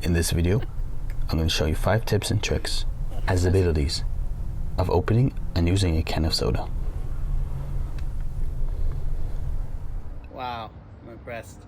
In this video, I'm going to show you 5 tips and tricks as abilities of opening and using a can of soda. Wow, I'm impressed.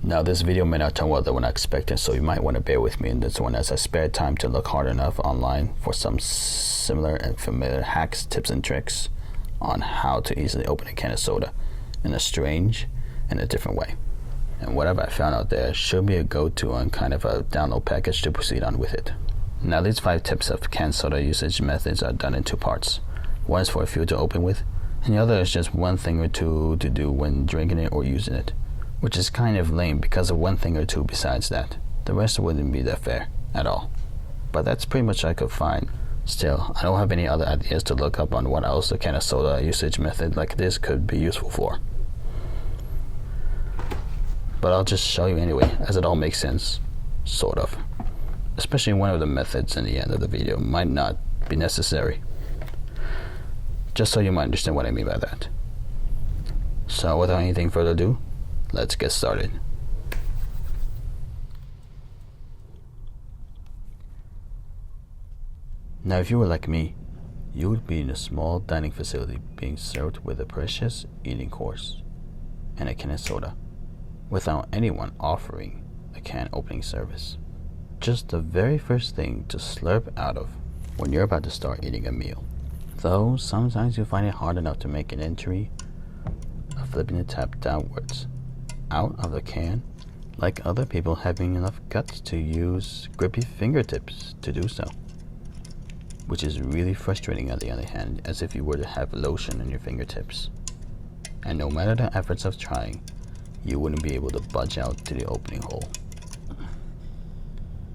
Now this video may not turn out than what I expected, so you might want to bear with me in this one as I spared time to look hard enough online for some similar and familiar hacks, tips and tricks on how to easily open a can of soda in a strange and a different way. And whatever I found out there should be a go-to on kind of a download package to proceed on with it. Now these 5 tips of canned soda usage methods are done in 2 parts. One is for a few to open with, and the other is just one thing or two to do when drinking it or using it. Which is kind of lame because of one thing or two besides that. The rest wouldn't be that fair at all. But that's pretty much I could find. Still, I don't have any other ideas to look up on what else a can of soda usage method like this could be useful for. But I'll just show you anyway, as it all makes sense. Sort of. Especially one of the methods in the end of the video might not be necessary. Just so you might understand what I mean by that. So without anything further ado, let's get started. Now if you were like me, you would be in a small dining facility being served with a precious eating course and a can of soda without anyone offering a can opening service. Just the very first thing to slurp out of when you're about to start eating a meal. Though sometimes you find it hard enough to make an entry of flipping the tap downwards out of the can, like other people having enough guts to use grippy fingertips to do so, which is really frustrating on the other hand, as if you were to have lotion on your fingertips, and no matter the efforts of trying, you wouldn't be able to budge out to the opening hole,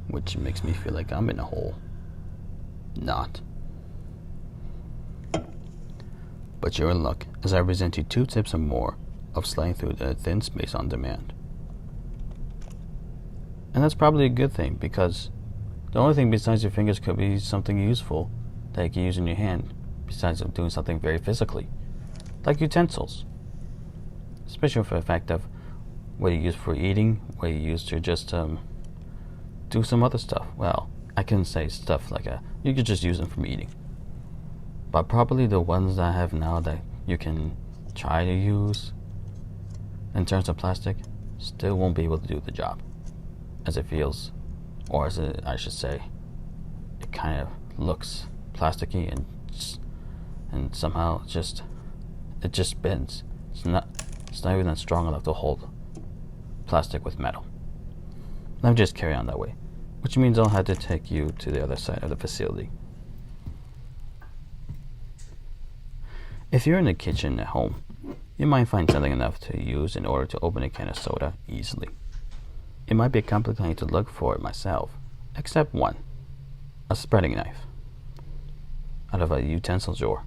which makes me feel like I'm in a hole. Not. But you're in luck, as I present you 2 tips or more of sliding through the thin space on demand. And that's probably a good thing, because the only thing besides your fingers could be something useful that you can use in your hand, besides doing something very physically, like utensils. Especially for the fact of what you use for eating, what you use to just do some other stuff. Well, I can say stuff like you could just use them for eating. But probably the ones that I have now that you can try to use in terms of plastic still won't be able to do the job as it feels, or as I should say, it kind of looks plasticky and somehow it just bends. It's not even strong enough to hold plastic with metal. Let me just carry on that way, which means I'll have to take you to the other side of the facility. If you're in the kitchen at home, you might find something enough to use in order to open a can of soda easily. It might be complicated to look for it myself, except one, a spreading knife out of a utensil drawer.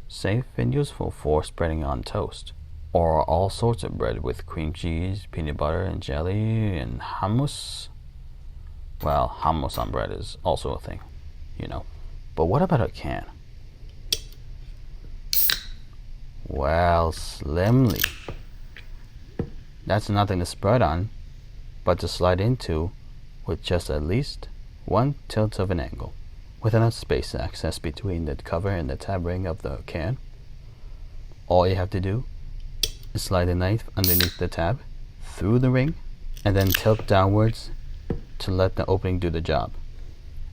Safe and useful for spreading on toast, or all sorts of bread with cream cheese, peanut butter and jelly, and hummus. Well, hummus on bread is also a thing, you know. But what about a can? Well, slimly. That's nothing to spread on, but to slide into with just at least 1 tilt of an angle, with enough space access between the cover and the tab ring of the can. All you have to do is slide the knife underneath the tab, through the ring, and then tilt downwards to let the opening do the job.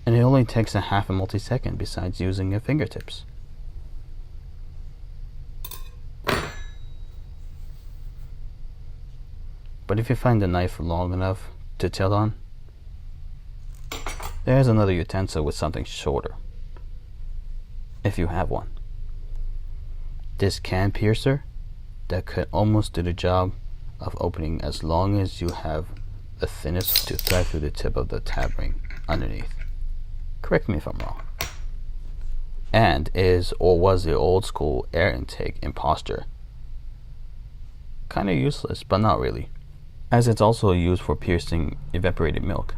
And it only takes a half a multi-second besides using your fingertips. But if you find the knife long enough to tilt on, there's another utensil with something shorter, if you have one. This can piercer that could almost do the job of opening as long as you have the thinnest to thread through the tip of the tab ring underneath. Correct me if I'm wrong. And is or was the old school air intake imposter. Kinda useless, but not really. as it's also used for piercing evaporated milk.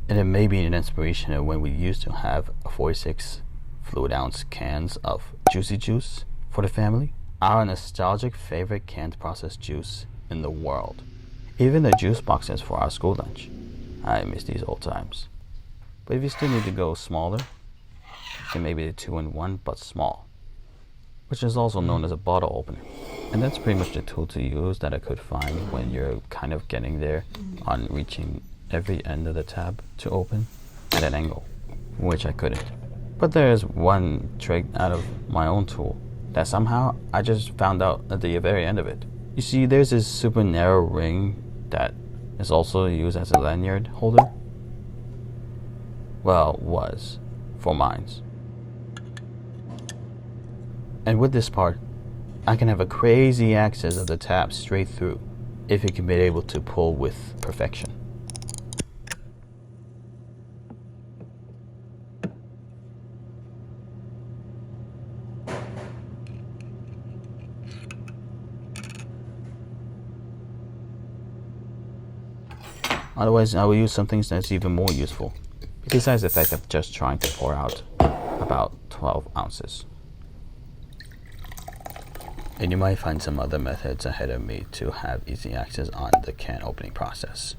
And it may be an inspiration of when we used to have 46 fluid ounce cans of juicy juice for the family, our nostalgic favorite canned processed juice in the world. Even the juice boxes for our school lunch. I miss these old times. But if you still need to go smaller, then maybe the 2-in-1 but small, which is also known as a bottle opener. And that's pretty much the tool to use that I could find when you're kind of getting there on reaching every end of the tab to open at an angle, which I couldn't. But there's one trick out of my own tool that somehow I just found out at the very end of it. You see, there's this super narrow ring that is also used as a lanyard holder. Well, was for mines. And with this part, I can have a crazy access of the tab straight through if it can be able to pull with perfection. Otherwise, I will use something that's even more useful, besides the fact of just trying to pour out about 12 ounces. And you might find some other methods ahead of me to have easy access on the can opening process.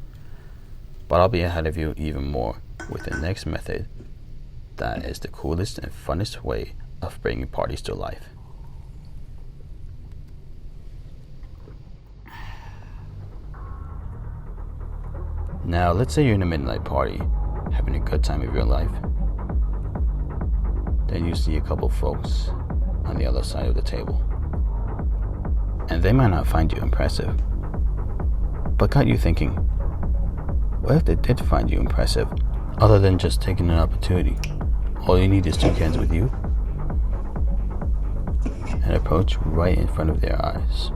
But I'll be ahead of you even more with the next method that is the coolest and funnest way of bringing parties to life. Now, let's say you're in a midnight party, having a good time of your life. Then you see a couple folks on the other side of the table. And they might not find you impressive, but got you thinking, what if they did find you impressive, other than just taking an opportunity? All you need is 2 cans with you, and approach right in front of their eyes.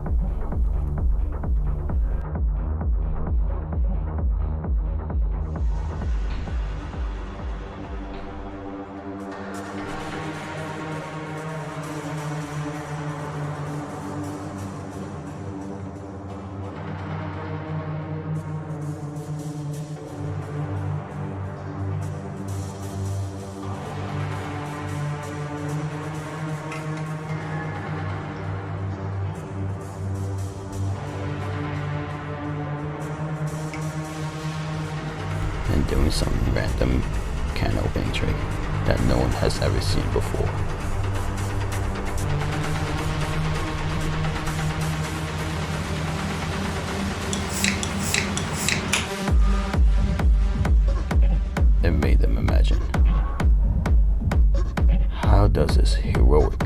And doing some random can opening trick that no one has ever seen before. It made them imagine, how does this heroic,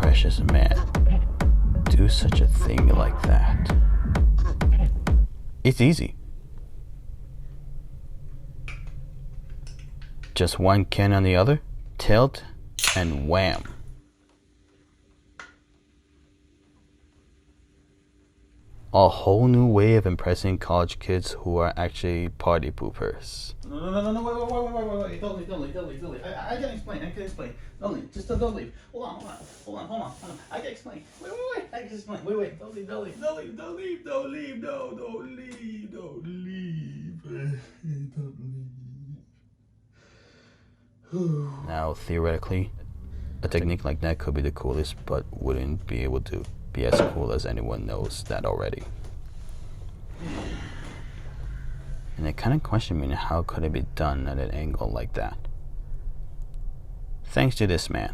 precious man do such a thing like that? It's easy. Just one can on the other, tilt, and wham. A whole new way of impressing college kids who are actually party poopers. No, wait, don't leave. I can explain. Don't leave, don't leave. Hold on. I can explain. Wait, I can explain. Wait, don't leave. Now, theoretically, a technique like that could be the coolest, but wouldn't be able to be as cool as anyone knows that already. And it kind of questioned me, how could it be done at an angle like that? Thanks to this man.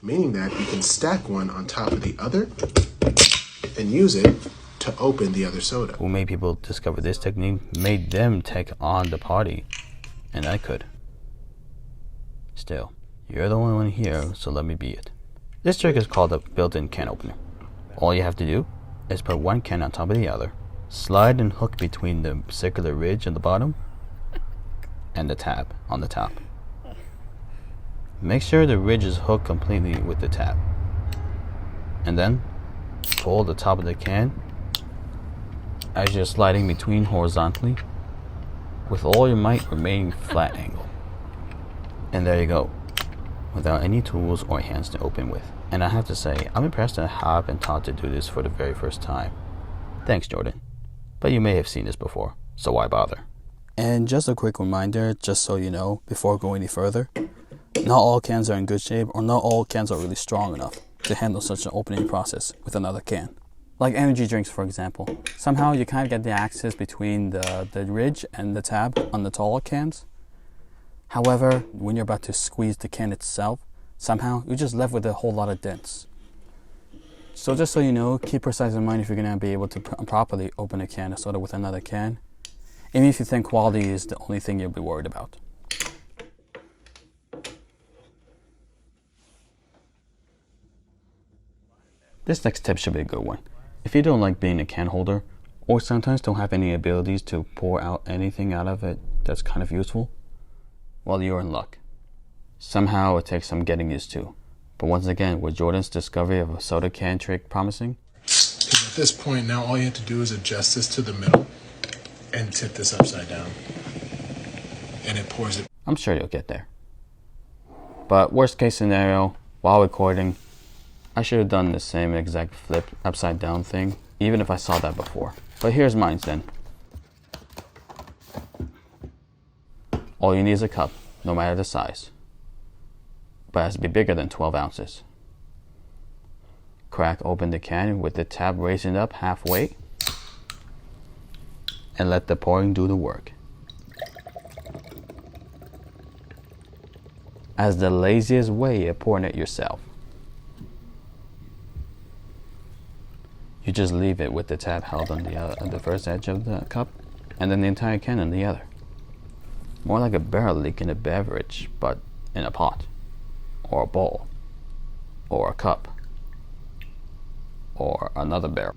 Meaning that you can stack one on top of the other and use it to open the other soda. Who made people discover this technique made them take on the party, and I could. Still, you're the only one here, so let me be it. This trick is called a built-in can opener. All you have to do is put one can on top of the other, slide and hook between the circular ridge on the bottom and the tab on the top. Make sure the ridge is hooked completely with the tab. And then pull the top of the can as you're sliding between horizontally with all your might remaining flat angle. And there you go, without any tools or hands to open with. And I have to say, I'm impressed at how I've been taught to do this for the very first time. Thanks, Jordan. but you may have seen this before, so why bother? And just a quick reminder, just so you know, before going any further, not all cans are in good shape, or not all cans are really strong enough to handle such an opening process with another can. Like energy drinks, for example. Somehow you kind of get the access between the ridge and the tab on the taller cans. However, when you're about to squeeze the can itself, somehow you're just left with a whole lot of dents. So just so you know, keep precise in mind if you're going to be able to properly open a can of soda with another can, even if you think quality is the only thing you'll be worried about. This next tip should be a good one. If you don't like being a can holder, or sometimes don't have any abilities to pour out anything out of it that's kind of useful, well, you're in luck. Somehow it takes some getting used to. But once again, with Jordan's discovery of a soda can trick promising? Because at this point, now all you have to do is adjust this to the middle and tip this upside down. And it pours it. I'm sure you'll get there. But worst case scenario, while recording, I should have done the same exact flip upside down thing, even if I saw that before. But here's mine then. All you need is a cup, no matter the size. But it has to be bigger than 12 ounces. Crack open the can with the tab raising up halfway and let the pouring do the work. As the laziest way of pouring it yourself. You just leave it with the tab held on the first edge of the cup and then the entire can on the other. More like a barrel leaking a beverage, but in a pot, or a bowl, or a cup, or another barrel.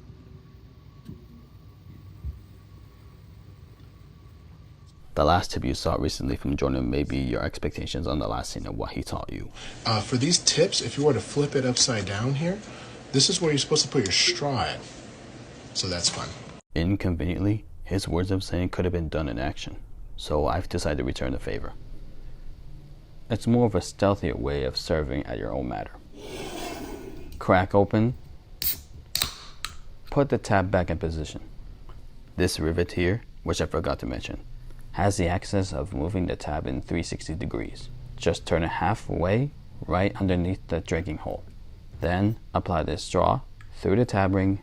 The last tip you saw recently from Jordan may be your expectations on the last scene of what he taught you. For these tips, if you were to flip it upside down here, this is where you're supposed to put your straw at. So that's fun. Inconveniently, his words of saying could have been done in action, so I've decided to return the favor. It's more of a stealthier way of serving at your own matter. Crack open, put the tab back in position. This rivet here, which I forgot to mention, has the access of moving the tab in 360 degrees. Just turn it halfway right underneath the drinking hole. Then apply the straw through the tab ring,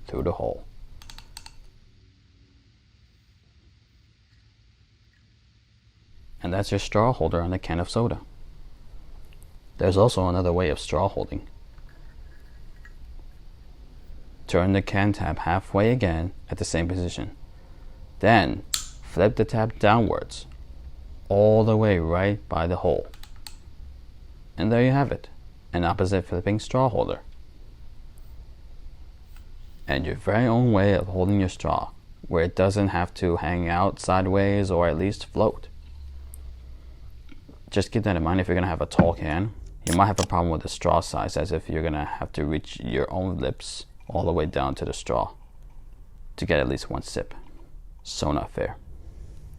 through the hole. And that's your straw holder on a can of soda. There's also another way of straw holding. Turn the can tab halfway again at the same position. Then flip the tab downwards, all the way right by the hole. And there you have it, an opposite flipping straw holder. And your very own way of holding your straw, where it doesn't have to hang out sideways or at least float. Just keep that in mind if you're going to have a tall can. You might have a problem with the straw size, as if you're going to have to reach your own lips all the way down to the straw to get at least one sip. So not fair.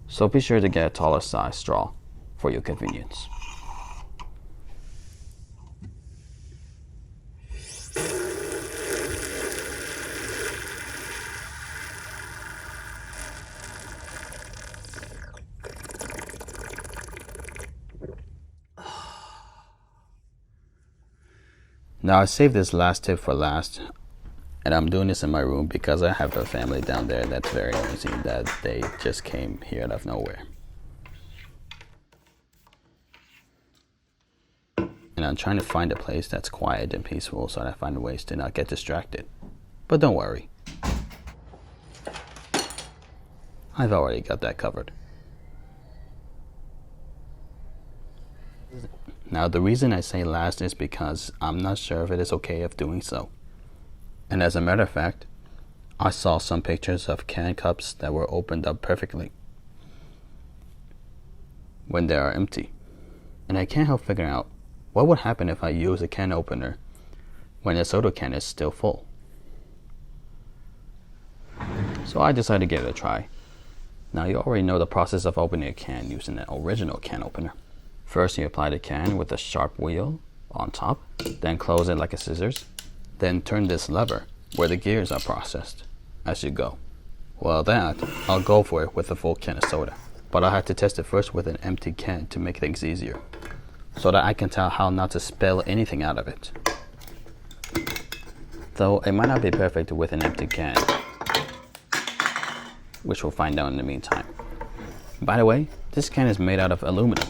So be sure to get a taller size straw for your convenience. Now I saved this last tip for last, and I'm doing this in my room because I have a family down there that's very noisy, that they just came here out of nowhere. And I'm trying to find a place that's quiet and peaceful so that I find ways to not get distracted. But don't worry, I've already got that covered. Now the reason I say last is because I'm not sure if it is okay of doing so. And as a matter of fact, I saw some pictures of can cups that were opened up perfectly when they are empty. And I can't help figuring out what would happen if I use a can opener when the soda can is still full. So I decided to give it a try. Now you already know the process of opening a can using an original can opener. First you apply the can with a sharp wheel on top, then close it like a scissors. Then turn this lever where the gears are processed as you go. Well, that, I'll go for it with a full can of soda. But I had to test it first with an empty can to make things easier, so that I can tell how not to spill anything out of it. Though it might not be perfect with an empty can, which we'll find out in the meantime. By the way, this can is made out of aluminum.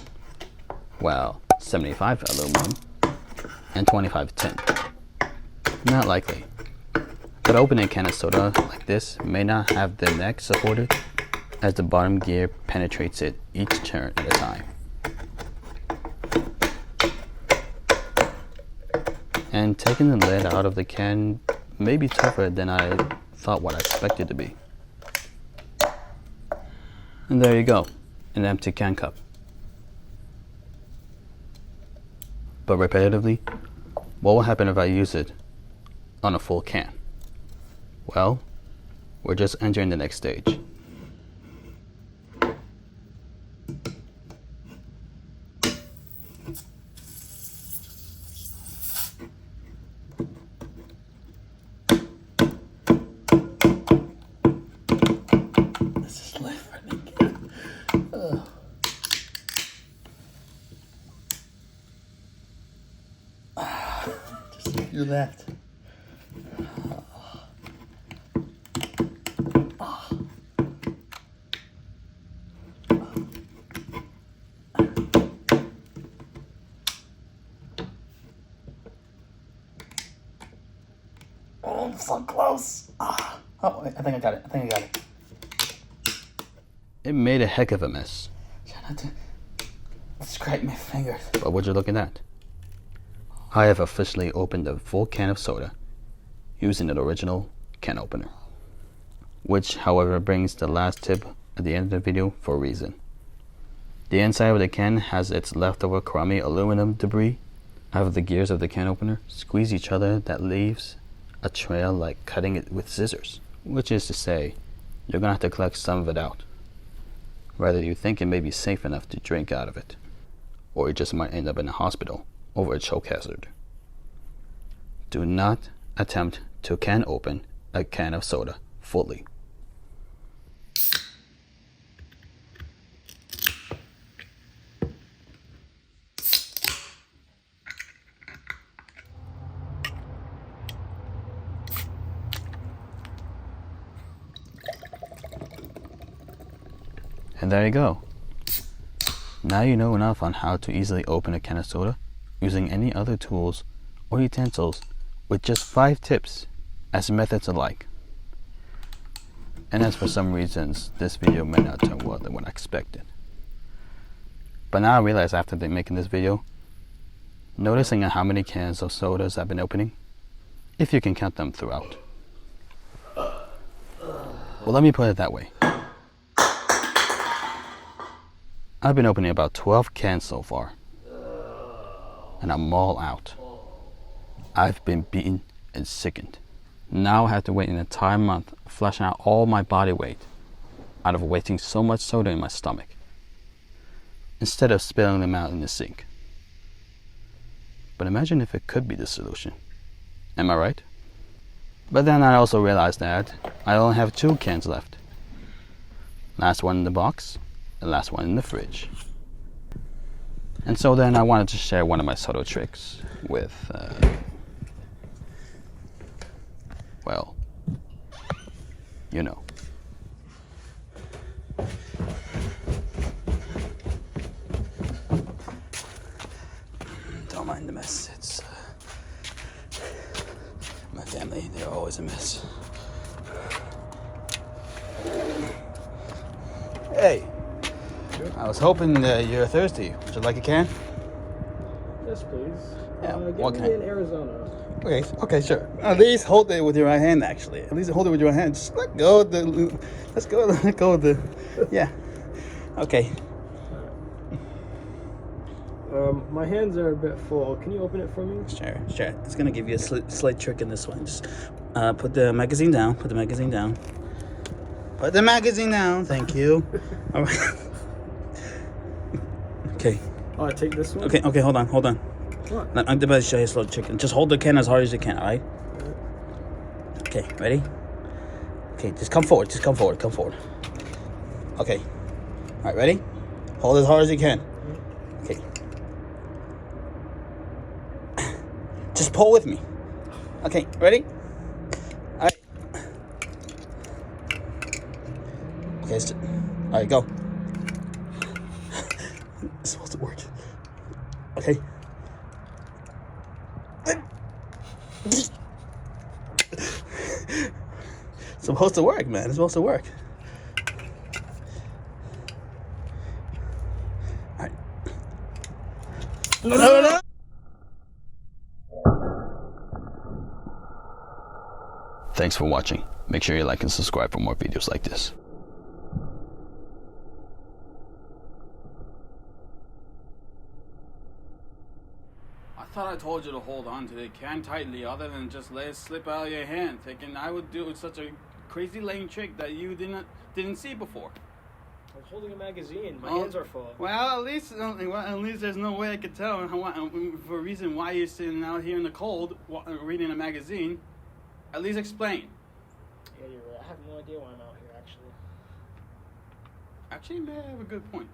Well, 75 aluminum and 25 tin. Not likely. But opening a can of soda like this may not have the neck supported, as the bottom gear penetrates it each turn at a time. And taking the lid out of the can may be tougher than I thought what I expected to be. And there you go, an empty can cup. But repetitively, what will happen if I use it on a full can? Well, we're just entering the next stage. This is life running. Just do that. Oh, I'm so close. Oh, wait, I think I got it. It made a heck of a mess. Try not to scrape my fingers. But what you're looking at? I have officially opened a full can of soda using an original can opener. Which, however, brings the last tip at the end of the video for a reason. The inside of the can has its leftover crummy aluminum debris out of the gears of the can opener squeeze each other that leaves a trail like cutting it with scissors. Which is to say, you're gonna have to collect some of it out. Whether you think it may be safe enough to drink out of it, or you just might end up in a hospital over a choke hazard. Do not attempt to can open a can of soda fully. And there you go. Now you know enough on how to easily open a can of soda using any other tools or utensils with just 5 tips as methods alike. And as for some reasons, this video may not turn well than what I expected. But now I realize after making this video, noticing how many cans of sodas I've been opening, if you can count them throughout. Well, let me put it that way. I've been opening about 12 cans so far, and I'm all out. I've been beaten and sickened. Now I have to wait an entire month flushing out all my body weight out of wasting so much soda in my stomach, instead of spilling them out in the sink. But imagine if it could be the solution. Am I right? But then I also realized that I only have 2 cans left. Last one in the box, the last one in the fridge. And so then I wanted to share one of my soda tricks with, well, you know. Don't mind the mess. It's my family, they're always a mess. Hey, I was hoping you're thirsty. Would you like a can? Yes, please. Yeah, Get what me kind? in Arizona. Okay, sure. At least hold it with your right hand, actually. At least hold it with your hand. Just let go of the, let go of the, yeah. Okay. My hands are a bit full. Can you open it for me? Sure. It's gonna give you a slight trick in this one. Just put the magazine down. Put the magazine down. Thank you. All right. Okay. Oh, I take this one? Okay. Hold on. What? I'm about to show you a slow trick. Just hold the can as hard as you can. All right. Okay. Ready? Okay, just come forward. Just come forward. Come forward. Okay. All right, ready? Hold as hard as you can. Okay. Just pull with me. Okay, ready? All right. Okay, all right, go. It's supposed to work. Okay. It's supposed to work, man. It's supposed to work. All right. No. Thanks for watching. Make sure you like and subscribe for more videos like this. I thought I told you to hold on to the can tightly other than just let it slip out of your hand, thinking I would do such a crazy lame trick that you didn't see before. I was holding a magazine. My hands are full. Well, at least there's no way I could tell for a reason why you're sitting out here in the cold reading a magazine. At least explain. Yeah, you're right. I have no idea why I'm out here, actually. Actually, you may have a good point.